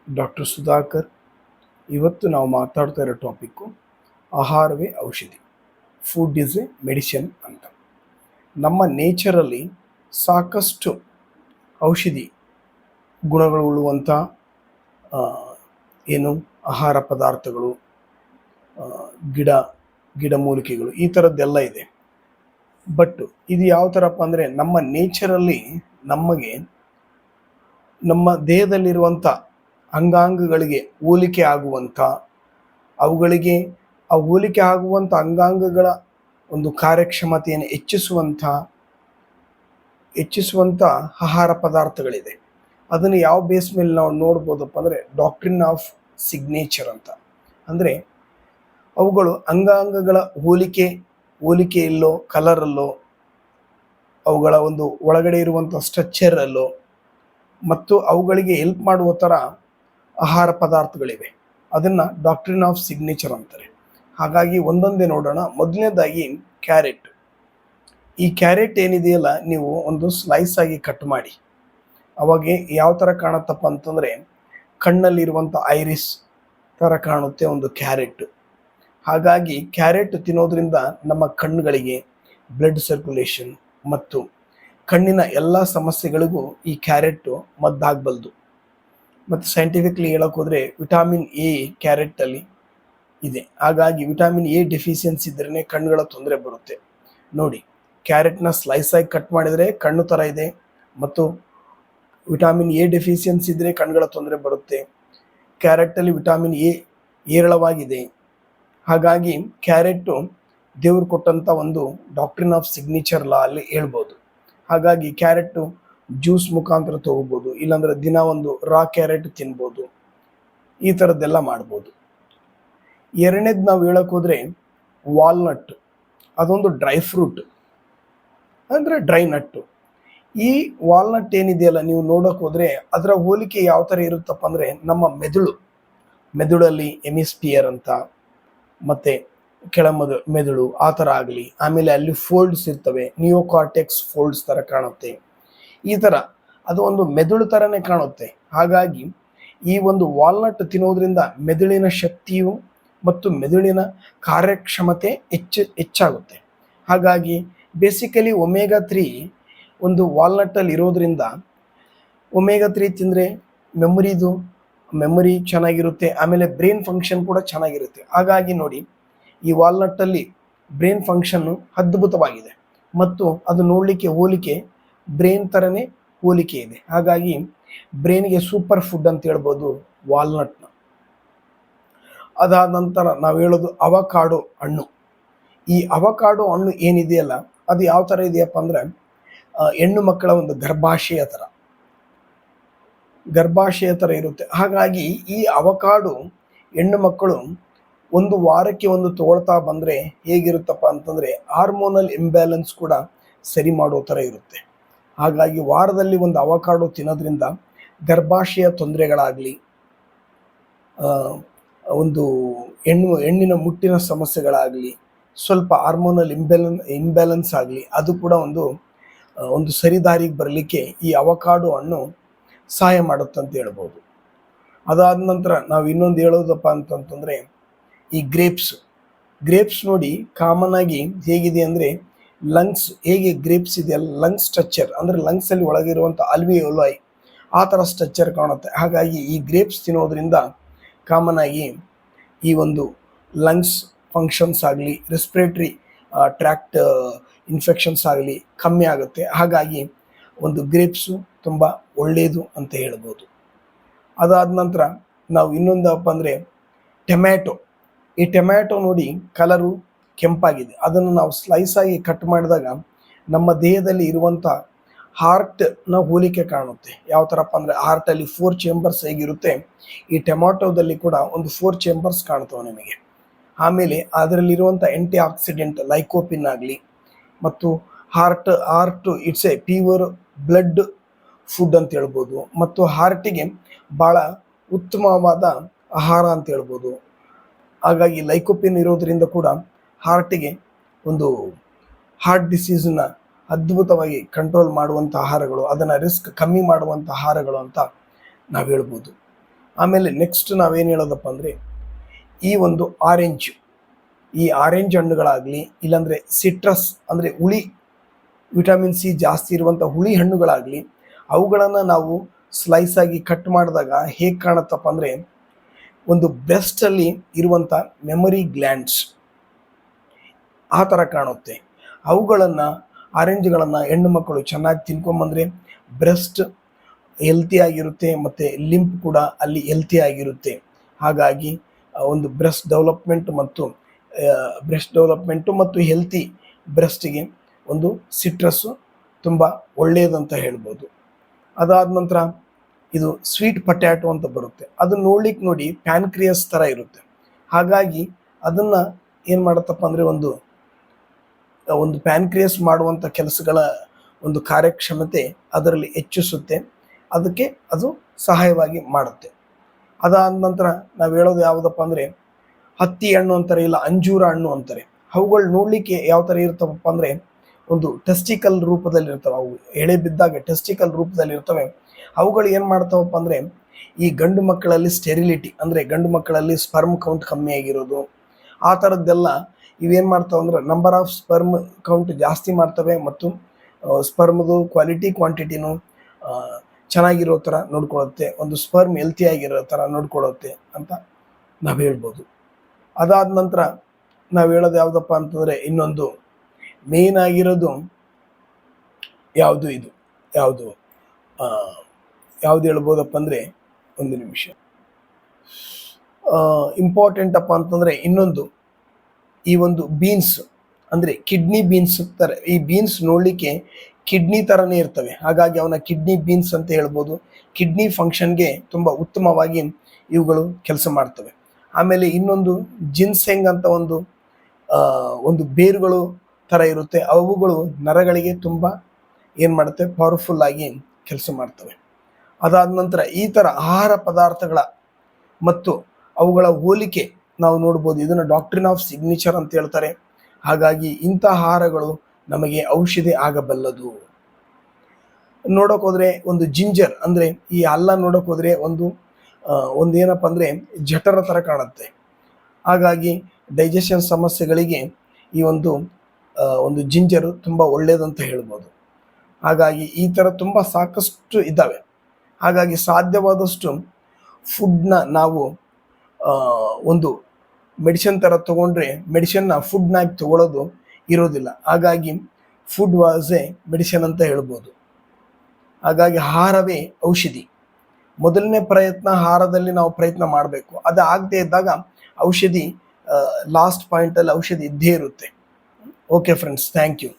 Doctor Sudhakar. ಇವತ್ತು ನಾವು ಮಾತಾಡ್ತಾ ಇರೋ ಟಾಪಿಕ್ಕು ಆಹಾರವೇ ಔಷಧಿ, ಫುಡ್ ಈಸ್ ಎ ಮೆಡಿಸಿನ್ ಅಂತ. ನಮ್ಮ ನೇಚರಲ್ಲಿ ಸಾಕಷ್ಟು ಔಷಧಿ ಗುಣಗಳು ಉಳ್ಳುವಂಥ ಏನು ಆಹಾರ ಪದಾರ್ಥಗಳು, ಗಿಡ ಗಿಡಮೂಲಿಕೆಗಳು ಈ ಥರದ್ದೆಲ್ಲ ಇದೆ. ಬಟ್ ಇದು ಯಾವ ಥರಪ್ಪ ಅಂದರೆ, ನಮ್ಮ ನೇಚರಲ್ಲಿ ನಮಗೆ ನಮ್ಮ ದೇಹದಲ್ಲಿರುವಂಥ ಅಂಗಾಂಗಗಳಿಗೆ ಹೋಲಿಕೆ ಆಗುವಂಥ, ಅವುಗಳಿಗೆ ಆ ಹೋಲಿಕೆ ಆಗುವಂಥ ಅಂಗಾಂಗಗಳ ಒಂದು ಕಾರ್ಯಕ್ಷಮತೆಯನ್ನು ಹೆಚ್ಚಿಸುವಂಥ ಆಹಾರ ಪದಾರ್ಥಗಳಿದೆ. ಅದನ್ನು ಯಾವ ಬೇಸ್ ಮೇಲೆ ನಾವು ನೋಡ್ಬೋದಪ್ಪ ಅಂದರೆ, ಡಾಕ್ಟ್ರಿನ್ ಆಫ್ ಸಿಗ್ನೇಚರ್ ಅಂತ. ಅಂದರೆ ಅವುಗಳು ಅಂಗಾಂಗಗಳ ಹೋಲಿಕೆಯಲ್ಲೋ, ಕಲರಲ್ಲೋ, ಅವುಗಳ ಒಂದು ಒಳಗಡೆ ಇರುವಂಥ ಸ್ಟ್ರಕ್ಚರಲ್ಲೋ ಮತ್ತು ಅವುಗಳಿಗೆ ಹೆಲ್ಪ್ ಮಾಡುವ ಥರ ಆಹಾರ ಪದಾರ್ಥಗಳಿವೆ. ಅದನ್ನು ಡಾಕ್ಟ್ರಿನ್ ಆಫ್ ಸಿಗ್ನೇಚರ್ ಅಂತಾರೆ. ಹಾಗಾಗಿ ಒಂದೊಂದೇ ನೋಡೋಣ. ಮೊದಲನೇದಾಗಿ ಕ್ಯಾರೆಟ್. ಈ ಕ್ಯಾರೆಟ್ ಏನಿದೆಯಲ್ಲ, ನೀವು ಒಂದು ಸ್ಲೈಸ್ ಆಗಿ ಕಟ್ ಮಾಡಿ, ಅವಾಗ ಯಾವ ಥರ ಕಾಣುತ್ತಪ್ಪ ಅಂತಂದರೆ, ಕಣ್ಣಲ್ಲಿರುವಂಥ ಐರಿಸ್ ಥರ ಕಾಣುತ್ತೆ ಒಂದು ಕ್ಯಾರೆಟ್. ಹಾಗಾಗಿ ಕ್ಯಾರೆಟ್ ತಿನ್ನೋದ್ರಿಂದ ನಮ್ಮ ಕಣ್ಣುಗಳಿಗೆ ಬ್ಲಡ್ ಸರ್ಕ್ಯುಲೇಷನ್ ಮತ್ತು ಕಣ್ಣಿನ ಎಲ್ಲ ಸಮಸ್ಯೆಗಳಿಗೂ ಈ ಕ್ಯಾರೆಟ್ಟು ಮದ್ದಾಗಬಲ್ದು. ಮತ್ತು ಸೈಂಟಿಫಿಕ್ಲಿ ಹೇಳೋಕೆ ಹೋದರೆ ವಿಟಾಮಿನ್ ಎ ಕ್ಯಾರೆಟಲ್ಲಿ ಇದೆ. ಹಾಗಾಗಿ ವಿಟಾಮಿನ್ ಎ ಡೆಫಿಷಿಯನ್ಸಿ ಇದ್ರೇ ಕಣ್ಣುಗಳ ತೊಂದರೆ ಬರುತ್ತೆ. ನೋಡಿ, ಕ್ಯಾರೆಟ್ನ ಸ್ಲೈಸ್ ಆಗಿ ಕಟ್ ಮಾಡಿದರೆ ಕಣ್ಣು ಥರ ಇದೆ, ಮತ್ತು ವಿಟಾಮಿನ್ ಎ ಡೆಫಿಷಿಯನ್ಸಿ ಇದ್ದರೆ ಕಣ್ಣುಗಳ ತೊಂದರೆ ಬರುತ್ತೆ. ಕ್ಯಾರೆಟಲ್ಲಿ ವಿಟಾಮಿನ್ ಎ ಹೇರಳವಾಗಿದೆ. ಹಾಗಾಗಿ ಕ್ಯಾರೆಟು ದೇವರು ಕೊಟ್ಟಂಥ ಒಂದು ಡಾಕ್ಟ್ರಿನ್ ಆಫ್ ಸಿಗ್ನೇಚರ್ ಲಾ ಅಲ್ಲಿ ಹೇಳ್ಬೋದು. ಹಾಗಾಗಿ ಕ್ಯಾರೆಟು ಜ್ಯೂಸ್ ಮುಖಾಂತರ ತೊಗೋಬೋದು, ಇಲ್ಲಾಂದರೆ ದಿನ ಒಂದು ರಾ ಕ್ಯಾರೆಟ್ ತಿನ್ಬೋದು. ಈ ಥರದ್ದೆಲ್ಲ ಮಾಡ್ಬೋದು. ಎರಡನೇದು ನಾವು ಹೇಳೋಕೆ ಹೋದರೆ ವಾಲ್ನಟ್. ಅದೊಂದು ಡ್ರೈ ಫ್ರೂಟ್, ಅಂದರೆ ಡ್ರೈ ನಟ್ಟು. ಈ ವಾಲ್ನಟ್ ಏನಿದೆಯಲ್ಲ, ನೀವು ನೋಡೋಕೆ ಹೋದರೆ ಅದರ ಹೋಲಿಕೆ ಯಾವ ಥರ ಇರುತ್ತಪ್ಪ ಅಂದರೆ, ನಮ್ಮ ಮೆದುಳಲ್ಲಿ ಎಮಿಸ್ಪಿಯರ್ ಅಂತ ಮತ್ತು ಮೆದುಳು ಆ ಥರ ಆಗಲಿ, ಆಮೇಲೆ ಅಲ್ಲಿ ಫೋಲ್ಡ್ಸ್ ಇರ್ತವೆ, ನಿಯೋಕಾರ್ಟೆಕ್ಸ್ ಫೋಲ್ಡ್ಸ್ ಥರ ಕಾಣುತ್ತೆ. ಈ ಥರ ಅದು ಒಂದು ಮೆದುಳು ಥರನೇ ಕಾಣುತ್ತೆ. ಹಾಗಾಗಿ ಈ ಒಂದು ವಾಲ್ನಟ್ ತಿನ್ನೋದ್ರಿಂದ ಮೆದುಳಿನ ಶಕ್ತಿಯು ಮತ್ತು ಮೆದುಳಿನ ಕಾರ್ಯಕ್ಷಮತೆ ಹೆಚ್ಚಾಗುತ್ತೆ. ಹಾಗಾಗಿ ಬೇಸಿಕಲಿ ಒಮೆಗಾ 3 ಒಂದು ವಾಲ್ನಟ್ಟಲ್ಲಿ ಇರೋದ್ರಿಂದ, ಒಮೆಗಾ 3 ತಿಂದರೆ ಮೆಮೊರಿ ಚೆನ್ನಾಗಿರುತ್ತೆ, ಆಮೇಲೆ ಬ್ರೈನ್ ಫಂಕ್ಷನ್ ಕೂಡ ಚೆನ್ನಾಗಿರುತ್ತೆ. ಹಾಗಾಗಿ ನೋಡಿ, ಈ ವಾಲ್ನಟ್ಟಲ್ಲಿ ಬ್ರೈನ್ ಫಂಕ್ಷನ್ನು ಅದ್ಭುತವಾಗಿದೆ ಮತ್ತು ಅದು ನೋಡಲಿಕ್ಕೆ ಹೋಲಿಕೆ ಬ್ರೈನ್ ಥರನೇ ಹೋಲಿಕೆ ಇದೆ. ಹಾಗಾಗಿ ಬ್ರೈನ್ಗೆ ಸೂಪರ್ ಫುಡ್ ಅಂತ ಹೇಳ್ಬೋದು ವಾಲ್ನಟ್ನ. ಅದಾದ ನಂತರ ನಾವು ಹೇಳೋದು ಅವಕಾಡೋ ಹಣ್ಣು. ಈ ಅವಕಾಡೋ ಹಣ್ಣು ಏನಿದೆಯಲ್ಲ, ಅದು ಯಾವ ಥರ ಇದೆಯಪ್ಪ ಅಂದರೆ, ಹೆಣ್ಣು ಮಕ್ಕಳ ಒಂದು ಗರ್ಭಾಶಯ ಥರ ಇರುತ್ತೆ. ಹಾಗಾಗಿ ಈ ಅವಕಾಡೋ ಹೆಣ್ಣು ಮಕ್ಕಳು ಒಂದು ವಾರಕ್ಕೆ ಒಂದು ತಗೊಳ್ತಾ ಬಂದರೆ ಹೇಗಿರುತ್ತಪ್ಪ ಅಂತಂದರೆ, ಹಾರ್ಮೋನಲ್ ಇಂಬ್ಯಾಲೆನ್ಸ್ ಕೂಡ ಸರಿ ಮಾಡೋ ಥರ ಇರುತ್ತೆ. ಹಾಗಾಗಿ ವಾರದಲ್ಲಿ ಒಂದು ಅವಕಾಡೋ ತಿನ್ನೋದ್ರಿಂದ ಗರ್ಭಾಶಯ ತೊಂದರೆಗಳಾಗಲಿ, ಒಂದು ಹೆಣ್ಣಿನ ಮುಟ್ಟಿನ ಸಮಸ್ಯೆಗಳಾಗಲಿ, ಸ್ವಲ್ಪ ಹಾರ್ಮೋನಲ್ ಇಂಬ್ಯಾಲೆನ್ಸ್ ಆಗಲಿ, ಅದು ಕೂಡ ಒಂದು ಸರಿದಾರಿಗೆ ಬರಲಿಕ್ಕೆ ಈ ಅವಕಾಡೋ ಹಣ್ಣು ಸಹಾಯ ಮಾಡುತ್ತಂತ ಹೇಳ್ಬೋದು. ಅದಾದ ನಂತರ ನಾವು ಇನ್ನೊಂದು ಹೇಳೋದಪ್ಪ ಅಂತಂತಂದರೆ, ಈ ಗ್ರೇಪ್ಸ್ ನೋಡಿ, ಕಾಮನ್ ಆಗಿ ಹೇಗಿದೆ ಅಂದರೆ, ಲಂಗ್ಸ್ ಹೇಗೆ ಗ್ರೇಪ್ಸ್ ಇದೆಯಲ್ಲ, ಲಂಗ್ಸ್ ಸ್ಟ್ರಕ್ಚರ್ ಅಂದರೆ ಲಂಗ್ಸಲ್ಲಿ ಒಳಗಿರುವಂಥ ಅಲ್ವಿಯೋಲೈ ಆ ಥರ ಸ್ಟ್ರಕ್ಚರ್ ಕಾಣುತ್ತೆ. ಹಾಗಾಗಿ ಈ ಗ್ರೇಪ್ಸ್ ತಿನ್ನೋದ್ರಿಂದ ಕಾಮನ್ ಆಗಿ ಈ ಒಂದು ಲಂಗ್ಸ್ ಫಂಕ್ಷನ್ಸ್ ಆಗಲಿ, ರೆಸ್ಪಿರೇಟ್ರಿ ಟ್ರ್ಯಾಕ್ಟ್ ಇನ್ಫೆಕ್ಷನ್ಸ್ ಆಗಲಿ ಕಮ್ಮಿ ಆಗುತ್ತೆ. ಹಾಗಾಗಿ ಒಂದು ಗ್ರೇಪ್ಸು ತುಂಬ ಒಳ್ಳೆಯದು ಅಂತ ಹೇಳ್ಬೋದು. ಅದಾದ ನಂತರ ನಾವು ಇನ್ನೊಂದಪ್ಪ ಅಂದರೆ ಟೊಮ್ಯಾಟೊ. ಈ ಟೊಮ್ಯಾಟೊ ನೋಡಿ, ಕಲರು ಕೆಂಪಾಗಿದೆ. ಅದನ್ನು ನಾವು ಸ್ಲೈಸ್ ಆಗಿ ಕಟ್ ಮಾಡಿದಾಗ ನಮ್ಮ ದೇಹದಲ್ಲಿ ಇರುವಂಥ ಹಾರ್ಟ್ನ ಹೋಲಿಕೆ ಕಾಣುತ್ತೆ. ಯಾವ ಥರಪ್ಪ ಅಂದರೆ, ಹಾರ್ಟಲ್ಲಿ 4 ಚೇಂಬರ್ಸ್ ಹೇಗಿರುತ್ತೆ, ಈ ಟೊಮ್ಯಾಟೊದಲ್ಲಿ ಕೂಡ ಒಂದು 4 ಚೇಂಬರ್ಸ್ ಕಾಣ್ತವೆ ನಿಮಗೆ. ಆಮೇಲೆ ಅದರಲ್ಲಿರುವಂಥ ಆ್ಯಂಟಿ ಆಕ್ಸಿಡೆಂಟ್ ಲೈಕೋಪಿನ್ ಆಗಲಿ, ಮತ್ತು heart it's A pure blood food ಅಂತ ಹೇಳ್ಬೋದು, ಮತ್ತು ಹಾರ್ಟಿಗೆ ಭಾಳ ಉತ್ತಮವಾದ ಆಹಾರ ಅಂತ ಹೇಳ್ಬೋದು. ಹಾಗಾಗಿ ಲೈಕೋಪಿನ್ ಇರೋದರಿಂದ ಕೂಡ ಹಾರ್ಟಿಗೆ ಒಂದು ಹಾರ್ಟ್ ಡಿಸೀಸನ್ನ ಅದ್ಭುತವಾಗಿ ಕಂಟ್ರೋಲ್ ಮಾಡುವಂಥ ಆಹಾರಗಳು, ಅದನ್ನು ರಿಸ್ಕ್ ಕಮ್ಮಿ ಮಾಡುವಂಥ ಆಹಾರಗಳು ಅಂತ ನಾವು ಹೇಳ್ಬೋದು. ಆಮೇಲೆ ನೆಕ್ಸ್ಟ್ ನಾವೇನು ಹೇಳೋದಪ್ಪ ಅಂದರೆ ಈ ಒಂದು ಆರೆಂಜ್ ಹಣ್ಣುಗಳಾಗಲಿ, ಇಲ್ಲಾಂದರೆ ಸಿಟ್ರಸ್ ಅಂದರೆ ಹುಳಿ, ವಿಟಮಿನ್ ಸಿ ಜಾಸ್ತಿ ಇರುವಂಥ ಹುಳಿ ಹಣ್ಣುಗಳಾಗಲಿ, ಅವುಗಳನ್ನು ನಾವು ಸ್ಲೈಸ್ ಆಗಿ ಕಟ್ ಮಾಡಿದಾಗ ಹೇಗೆ ಕಾಣುತ್ತಪ್ಪ ಅಂದರೆ ಒಂದು ಬ್ರೆಸ್ಟಲ್ಲಿ ಇರುವಂಥ ಮೆಮೊರಿ ಗ್ಲ್ಯಾಂಡ್ಸ್ ಆ ಥರ ಕಾಣುತ್ತೆ. ಆರೆಂಜ್ಗಳನ್ನು ಹೆಣ್ಣು ಮಕ್ಕಳು ಚೆನ್ನಾಗಿ ತಿನ್ಕೊಂಬಂದರೆ ಬ್ರೆಸ್ಟ್ ಹೆಲ್ತಿ ಆಗಿರುತ್ತೆ ಮತ್ತು ಲಿಂಪ್ ಕೂಡ ಅಲ್ಲಿ ಹೆಲ್ತಿ ಆಗಿರುತ್ತೆ. ಹಾಗಾಗಿ ಒಂದು ಬ್ರೆಸ್ಟ್ ಡೆವಲಪ್ಮೆಂಟು ಮತ್ತು ಹೆಲ್ತಿ ಬ್ರೆಸ್ಟಿಗೆ ಒಂದು ಸಿಟ್ರಸ್ಸು ತುಂಬ ಒಳ್ಳೆಯದಂತ ಹೇಳ್ಬೋದು. ಅದಾದ ನಂತರ ಇದು ಸ್ವೀಟ್ ಪೊಟ್ಯಾಟೊ ಅಂತ ಬರುತ್ತೆ. ಅದು ನೋಡಿ ಪ್ಯಾನ್ಕ್ರಿಯಸ್ ಥರ ಇರುತ್ತೆ. ಹಾಗಾಗಿ ಅದನ್ನು ಏನು ಮಾಡುತ್ತಪ್ಪ ಅಂದರೆ ಒಂದು ಪ್ಯಾನ್ಕ್ರಿಯಸ್ ಮಾಡುವಂಥ ಕೆಲಸಗಳ ಒಂದು ಕಾರ್ಯಕ್ಷಮತೆ ಅದರಲ್ಲಿ ಹೆಚ್ಚಿಸುತ್ತೆ. ಅದಕ್ಕೆ ಅದು ಸಹಾಯವಾಗಿ ಮಾಡುತ್ತೆ. ಅದಾದ ನಂತರ ನಾವು ಹೇಳೋದು ಯಾವುದಪ್ಪ ಅಂದರೆ ಹತ್ತಿ ಹಣ್ಣು ಅಂತಾರೆ, ಇಲ್ಲ ಅಂಜೂರ ಹಣ್ಣು ಅಂತಾರೆ. ಅವುಗಳು ನೋಡಲಿಕ್ಕೆ ಯಾವ ಥರ ಇರ್ತವಪ್ಪ ಅಂದರೆ ಒಂದು ಟೆಸ್ಟಿಕಲ್ ರೂಪದಲ್ಲಿ ಇರ್ತವೆ. ಅವು ಎಳೆ ಬಿದ್ದಾಗ ಟೆಸ್ಟಿಕಲ್ ರೂಪದಲ್ಲಿ ಇರ್ತವೆ. ಅವುಗಳು ಏನು ಮಾಡ್ತಾವಪ್ಪ ಅಂದರೆ ಈ ಗಂಡು ಮಕ್ಕಳಲ್ಲಿ ಸ್ಟೆರಿಲಿಟಿ ಅಂದರೆ ಗಂಡು ಮಕ್ಕಳಲ್ಲಿ ಸ್ಪರ್ಮ್ ಕೌಂಟ್ ಕಮ್ಮಿ ಆಗಿರೋದು, ಆ ಥರದ್ದೆಲ್ಲ ಇವೇನು ಮಾಡ್ತಾವೆ ಅಂದರೆ ನಂಬರ್ ಆಫ್ ಸ್ಪರ್ಮ್ ಕೌಂಟ್ ಜಾಸ್ತಿ ಮಾಡ್ತವೆ ಮತ್ತು ಸ್ಪರ್ಮ್ದು ಕ್ವಾಂಟಿಟಿನೂ ಚೆನ್ನಾಗಿರೋ ಥರ ನೋಡ್ಕೊಳ್ಳುತ್ತೆ, ಒಂದು ಸ್ಪರ್ಮ್ ಹೆಲ್ತಿ ಆಗಿರೋ ಥರ ನೋಡ್ಕೊಳ್ಳುತ್ತೆ ಅಂತ ನಾವು ಹೇಳ್ಬೋದು. ಅದಾದ ನಂತರ ನಾವು ಹೇಳೋದು ಯಾವುದಪ್ಪ ಅಂತಂದರೆ ಇನ್ನೊಂದು ಮೇನ್ ಆಗಿರೋದು ಯಾವುದು ಹೇಳ್ಬೋದಪ್ಪ ಅಂದರೆ ಒಂದು ನಿಮಿಷ ಇಂಪಾರ್ಟೆಂಟ್ ಅಪ್ಪ ಅಂತಂದರೆ ಇನ್ನೊಂದು ಈ ಒಂದು ಬೀನ್ಸ್ ಅಂದರೆ ಕಿಡ್ನಿ ಬೀನ್ಸ್ ಥರ. ಈ ಬೀನ್ಸ್ ನೋಡಲಿಕ್ಕೆ ಕಿಡ್ನಿ ಥರನೇ ಇರ್ತವೆ. ಹಾಗಾಗಿ ಅವನ ಕಿಡ್ನಿ ಬೀನ್ಸ್ ಅಂತ ಹೇಳ್ಬೋದು. ಕಿಡ್ನಿ ಫಂಕ್ಷನ್ಗೆ ತುಂಬ ಉತ್ತಮವಾಗಿ ಇವುಗಳು ಕೆಲಸ ಮಾಡ್ತವೆ. ಆಮೇಲೆ ಇನ್ನೊಂದು ಜಿನ್ಸೆಂಗ್ ಅಂತ ಒಂದು ಬೇರುಗಳು ಥರ ಇರುತ್ತೆ. ಅವುಗಳು ನರಗಳಿಗೆ ತುಂಬ ಏನು ಮಾಡುತ್ತೆ, ಪವರ್ಫುಲ್ ಆಗಿ ಕೆಲಸ ಮಾಡ್ತವೆ. ಅದಾದ ನಂತರ ಈ ಥರ ಆಹಾರ ಪದಾರ್ಥಗಳ ಮತ್ತು ಅವುಗಳ ಹೋಲಿಕೆ ನಾವು ನೋಡ್ಬೋದು. ಇದನ್ನು ಡಾಕ್ಟ್ರಿನ್ ಆಫ್ ಸಿಗ್ನೇಚರ್ ಅಂತ ಹೇಳ್ತಾರೆ. ಹಾಗಾಗಿ ಇಂಥ ಆಹಾರಗಳು ನಮಗೆ ಔಷಧಿ ಆಗಬಲ್ಲದು. ನೋಡೋಕೆ ಹೋದರೆ ಒಂದು ಜಿಂಜರ್ ಅಂದರೆ ಈ ಅಲ್ಲ ನೋಡೋಕೆ ಹೋದರೆ ಒಂದು ಏನಪ್ಪ ಅಂದರೆ ಜಠರ ಥರ ಕಾಣುತ್ತೆ. ಹಾಗಾಗಿ ಡೈಜೆಷನ್ ಸಮಸ್ಯೆಗಳಿಗೆ ಈ ಒಂದು ಜಿಂಜರು ತುಂಬ ಒಳ್ಳೆಯದಂತ ಹೇಳ್ಬೋದು. ಹಾಗಾಗಿ ಈ ಥರ ತುಂಬ ಸಾಕಷ್ಟು ಇದ್ದಾವೆ. ಹಾಗಾಗಿ ಸಾಧ್ಯವಾದಷ್ಟು ಫುಡ್ನ ನಾವು ಒಂದು ಮೆಡಿಸಿನ್ ಥರ ತೊಗೊಂಡ್ರೆ ಮೆಡಿಸಿನ್ನ ಫುಡ್ನಾಗಿ ತೊಗೊಳ್ಳೋದು ಇರೋದಿಲ್ಲ. ಹಾಗಾಗಿ ಫುಡ್ ವಾಸ್ ಎ ಮೆಡಿಸಿನ್ ಅಂತ ಹೇಳ್ಬೋದು. ಹಾಗಾಗಿ ಆಹಾರವೇ ಔಷಧಿ. ಮೊದಲನೇ ಪ್ರಯತ್ನ ಆಹಾರದಲ್ಲಿ ನಾವು ಪ್ರಯತ್ನ ಮಾಡಬೇಕು. ಅದು ಆಗದೆ ಇದ್ದಾಗ ಔಷಧಿ ಲಾಸ್ಟ್ ಪಾಯಿಂಟಲ್ಲಿ ಔಷಧಿ ಇದ್ದೇ ಇರುತ್ತೆ. Okay friends, thank you.